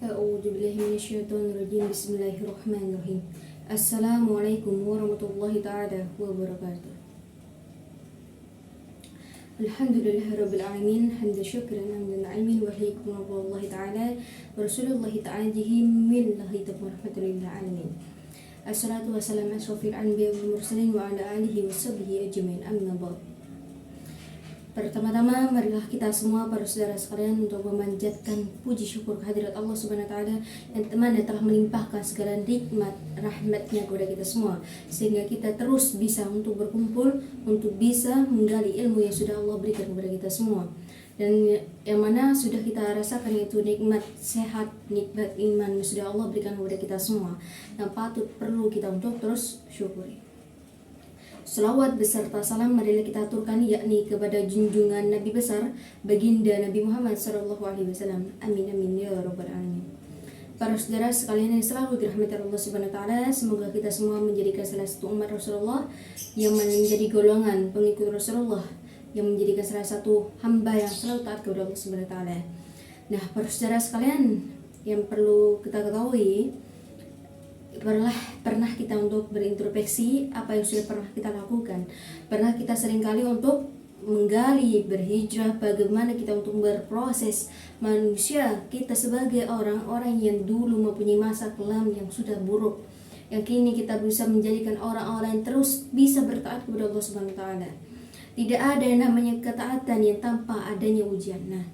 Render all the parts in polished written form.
A'udzubillahi minasyaitonirrajim. Bismillahirrahmanirrahim. Assalamualaikum warahmatullahi ta'ala wabarakatuh. Alhamdulillahirabbil alamin, hamdan syukran hamdan na'imin wa alaikum wallahi ta'ala wa rasulullahi ta'ala millahi rahmatullahi alamin. Assalatu wassalamu asyrafil anbiya wal mursalin wa ala alihi washabbihi ajmain, amma ba'd. Pertama-tama marilah kita semua para saudara sekalian untuk memanjatkan puji syukur kehadirat Allah Subhanahu wa taala yang telah melimpahkan segala nikmat rahmatnya kepada kita semua, sehingga kita terus bisa untuk berkumpul, untuk bisa menggali ilmu yang sudah Allah berikan kepada kita semua, dan yang mana sudah kita rasakan itu nikmat sehat, nikmat iman yang sudah Allah berikan kepada kita semua, yang patut perlu kita untuk terus syukuri. Selawat beserta salam marilah kita aturkan yakni kepada junjungan Nabi besar baginda Nabi Muhammad SAW. Amin amin ya rabbal alamin. Para saudara sekalian yang selalu dirahmati Allah Subhanahu wa taala, semoga kita semua menjadikan salah satu umat Rasulullah yang menjadi golongan pengikut Rasulullah, yang menjadikan salah satu hamba yang selalu taat kepada Allah Subhanahu wa taala. Nah, para saudara sekalian yang perlu kita ketahui, pernah kita untuk berintrospeksi apa yang sudah pernah kita lakukan. Pernah kita seringkali untuk menggali, berhijrah, bagaimana kita untuk berproses manusia kita sebagai orang-orang yang dulu mempunyai masa kelam yang sudah buruk, yang kini kita bisa menjadikan orang-orang yang terus bisa bertaat kepada Allah Subhanahu wa taala. Tidak ada yang namanya ketaatan yang tanpa adanya ujian. Nah,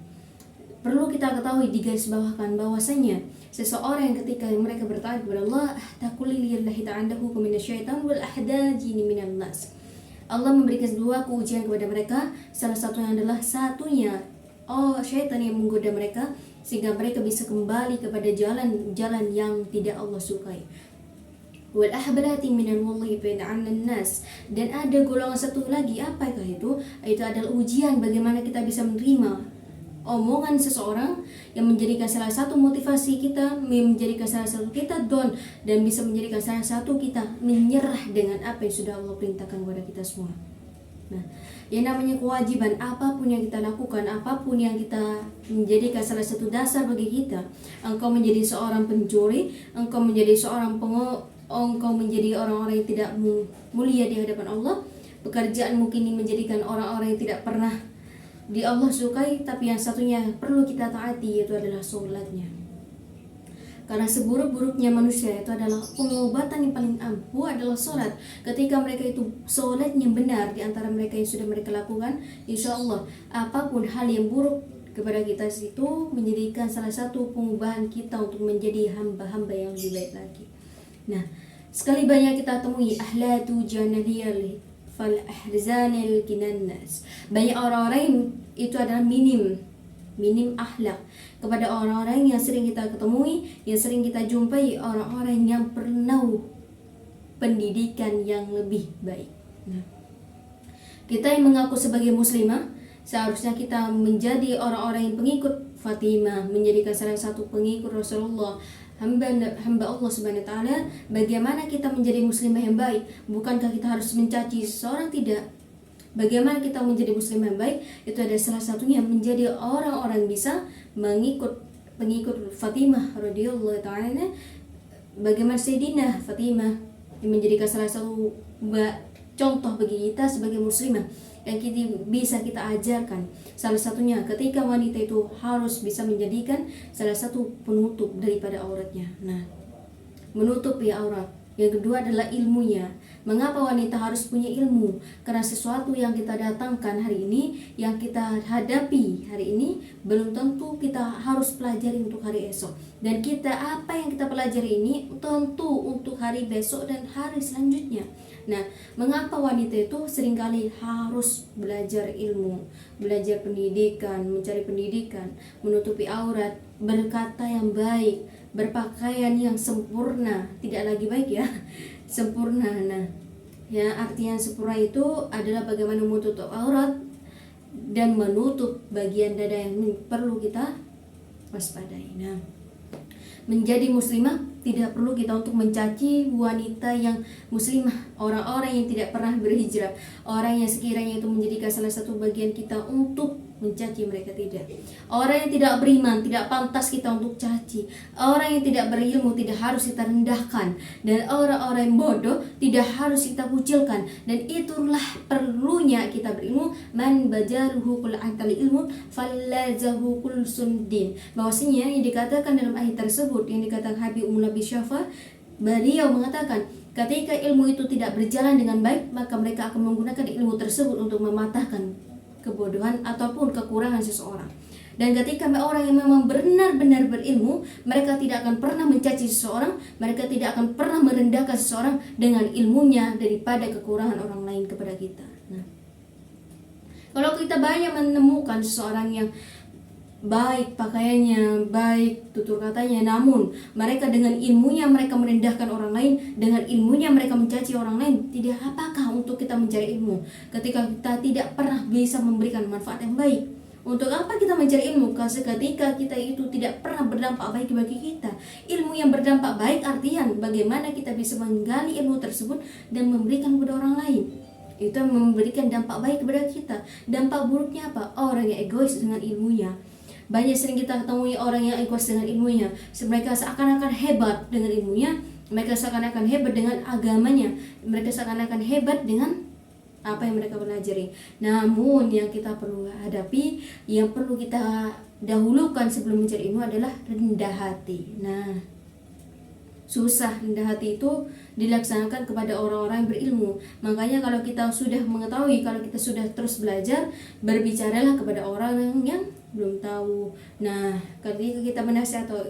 perlu kita ketahui, digarisbawahkan bahwasanya seseorang yang ketika mereka bertaat kepada Allah, taqulillahi ta'andahu minasyaitan wal ahdajini minan nas. Allah memberikan dua ujian kepada mereka, salah satunya adalah syaitan yang menggoda mereka sehingga mereka bisa kembali kepada jalan yang tidak Allah sukai. Wal ahbalati minan wallahi baina'an nas, dan ada golongan satu lagi, apakah itu? Itu adalah ujian bagaimana kita bisa menerima omongan seseorang yang menjadikan salah satu motivasi kita, menjadikan salah satu kita down, dan bisa menjadikan salah satu kita menyerah dengan apa yang sudah Allah perintahkan kepada kita semua. Nah, yang namanya kewajiban, apapun yang kita lakukan, apapun yang kita menjadikan salah satu dasar bagi kita, engkau menjadi seorang pencuri, engkau menjadi seorang engkau menjadi orang-orang yang tidak mulia di hadapan Allah, pekerjaanmu kini menjadikan orang-orang yang tidak pernah di Allah sukai, tapi yang satunya perlu kita taati, yaitu adalah sholatnya. Karena seburuk-buruknya manusia itu adalah pengobatan yang paling ampuh adalah sholat. Ketika mereka itu sholatnya benar di antara mereka yang sudah mereka lakukan, insya Allah apapun hal yang buruk kepada kita itu menjadikan salah satu pengubahan kita untuk menjadi hamba-hamba yang lebih baik lagi. Nah, sekali banyak kita temui ahlatu janaliyal fal ahzanil kinannas. Banyak orang-orang itu adalah minim akhlak kepada orang-orang yang sering kita ketemui, yang sering kita jumpai, orang-orang yang perlu pendidikan yang lebih baik. Nah, kita yang mengaku sebagai muslimah, seharusnya kita menjadi orang-orang yang pengikut Fatimah, menjadikan salah satu pengikut Rasulullah, hamba Allah Subhanahu wa taala. Bagaimana kita menjadi muslimah yang baik? Bukankah kita harus mencaci seseorang? Tidak. Bagaimana kita menjadi muslimah yang baik? Itu ada salah satunya menjadi orang-orang bisa pengikut Fatimah radhiyallahu taala. Bagaimana Sayyidina Fatimah yang menjadikan salah satu contoh bagi kita sebagai muslimah yang bisa kita ajarkan. Salah satunya ketika wanita itu harus bisa menjadikan salah satu penutup daripada auratnya. Nah, menutup aurat. Yang kedua adalah ilmunya. Mengapa wanita harus punya ilmu? Karena sesuatu yang kita datangkan hari ini, yang kita hadapi hari ini, belum tentu kita harus pelajari untuk hari esok. Dan apa yang kita pelajari ini tentu untuk hari besok dan hari selanjutnya. Nah, mengapa wanita itu seringkali harus belajar ilmu, belajar pendidikan, mencari pendidikan, menutupi aurat, berkata yang baik, berpakaian yang sempurna, tidak lagi baik ya, sempurna. Nah, ya, artinya sempurna itu adalah bagaimana menutup aurat dan menutup bagian dada yang perlu kita waspadai. Nah, menjadi muslimah tidak perlu kita untuk mencaci wanita yang muslimah, orang-orang yang tidak pernah berhijrah, orang yang sekiranya itu menjadikan salah satu bagian kita untuk mencaci mereka, tidak. Orang yang tidak beriman tidak pantas kita untuk caci. Orang yang tidak berilmu tidak harus kita rendahkan, dan orang-orang yang bodoh tidak harus kita kucilkan. Dan itulah perlunya kita berilmu. Man bajaruhu kul antali ilmu fallazahu kul sundin. Bahwasanya yang dikatakan dalam ayat tersebut, yang dikatakan Habib Nabi Syafa, beliau mengatakan ketika ilmu itu tidak berjalan dengan baik, maka mereka akan menggunakan ilmu tersebut untuk mematahkan kebodohan ataupun kekurangan seseorang. Dan ketika orang yang memang benar-benar berilmu, mereka tidak akan pernah mencaci seseorang, mereka tidak akan pernah merendahkan seseorang dengan ilmunya daripada kekurangan orang lain kepada kita. Nah, kalau kita banyak menemukan seseorang yang baik pakaiannya, baik tutur katanya, namun mereka dengan ilmunya mereka merendahkan orang lain, dengan ilmunya mereka mencaci orang lain, tidak apakah untuk kita mencari ilmu ketika kita tidak pernah bisa memberikan manfaat yang baik? Untuk apa kita mencari ilmu ketika kita itu tidak pernah berdampak baik bagi kita? Ilmu yang berdampak baik artinya bagaimana kita bisa menggali ilmu tersebut dan memberikan kepada orang lain. Itu memberikan dampak baik kepada kita. Dampak buruknya apa? Orang yang egois dengan ilmunya. Banyak sering kita ketemui orang yang egois dengan ilmunya. Mereka seakan-akan hebat dengan ilmunya, mereka seakan-akan hebat dengan agamanya, mereka seakan-akan hebat dengan apa yang mereka pelajari. Namun yang kita perlu hadapi, yang perlu kita dahulukan sebelum mencari ilmu adalah rendah hati. Nah, susah rendah hati itu dilaksanakan kepada orang-orang yang berilmu. Makanya kalau kita sudah mengetahui, kalau kita sudah terus belajar, berbicaralah kepada orang yang belum tahu. Nah, ketika kita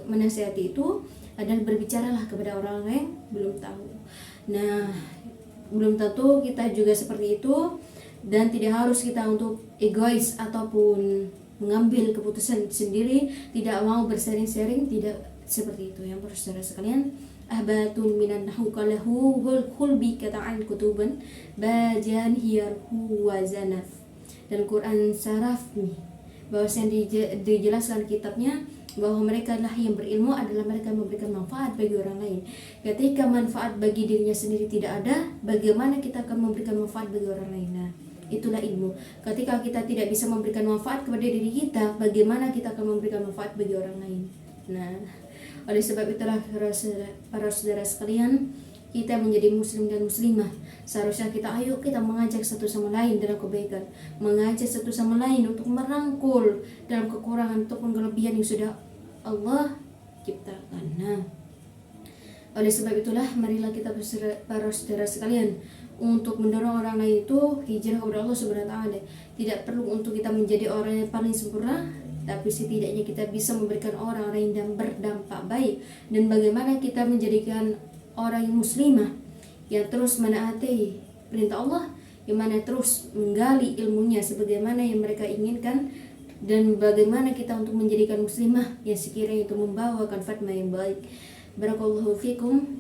menasihati itu adalah berbicaralah kepada orang yang belum tahu. Nah, belum tentu kita juga seperti itu, dan tidak harus kita untuk egois ataupun mengambil keputusan sendiri, tidak mau bersharing-sharing, tidak seperti itu. Yang saudara sekalian, ahbatun minan hukalahu hulbi kata'an kutuban bajan hiyarhu wa zanaf. Dan Quran Saraf nih, bahwasanya dijelaskan kitabnya bahwa mereka lah yang berilmu adalah mereka yang memberikan manfaat bagi orang lain. Ketika manfaat bagi dirinya sendiri tidak ada, bagaimana kita akan memberikan manfaat bagi orang lain? Nah, itulah ilmu. Ketika kita tidak bisa memberikan manfaat kepada diri kita, bagaimana kita akan memberikan manfaat bagi orang lain? Nah, oleh sebab itulah para saudara sekalian, kita menjadi muslim dan muslimah, seharusnya kita mengajak satu sama lain dalam kebaikan, mengajak satu sama lain untuk merangkul dalam kekurangan ataupun kelebihan yang sudah Allah ciptakan. Nah, oleh sebab itulah marilah kita para saudara sekalian untuk mendorong orang lain itu hijrah kepada Allah Subhanahu wa taala. Tidak perlu untuk kita menjadi orang yang paling sempurna, tapi setidaknya kita bisa memberikan orang-orang yang berdampak baik. Dan bagaimana kita menjadikan orang yang muslimah yang terus menaati perintah Allah, yang mana terus menggali ilmunya sebagaimana yang mereka inginkan, dan bagaimana kita untuk menjadikan muslimah yang sekiranya itu membawakan fatma yang baik. Barakallahu fikum.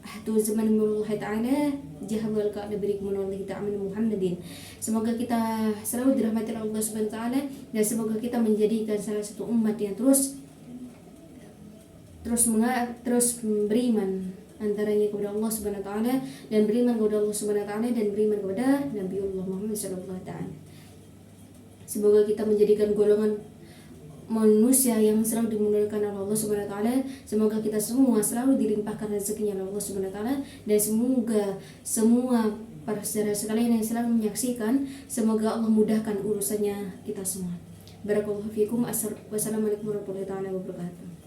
Ahdu zaman Allah ta'ala jahwal ka'ala berikum Allah ta'ala Muhammadin. Semoga kita selalu dirahmati Allah Subhanahu wa taala, dan semoga kita menjadikan salah satu umat yang terus beriman antaranya kepada Allah Subhanahu wa taala, dan beriman kepada Allah Subhanahu wa taala, dan beriman kepada Nabiullah Muhammad sallallahu alaihi wasallam. Semoga kita menjadikan golongan manusia yang selalu dimuliakan oleh Allah Subhanahu wa taala. Semoga kita semua selalu dilimpahkan rezekinya oleh Allah Subhanahu wa taala, dan semoga semua para saudara sekalian yang selalu menyaksikan, semoga Allah mudahkan urusannya kita semua. Barakallahu fikum. Wassalamualaikum warahmatullahi wabarakatuh.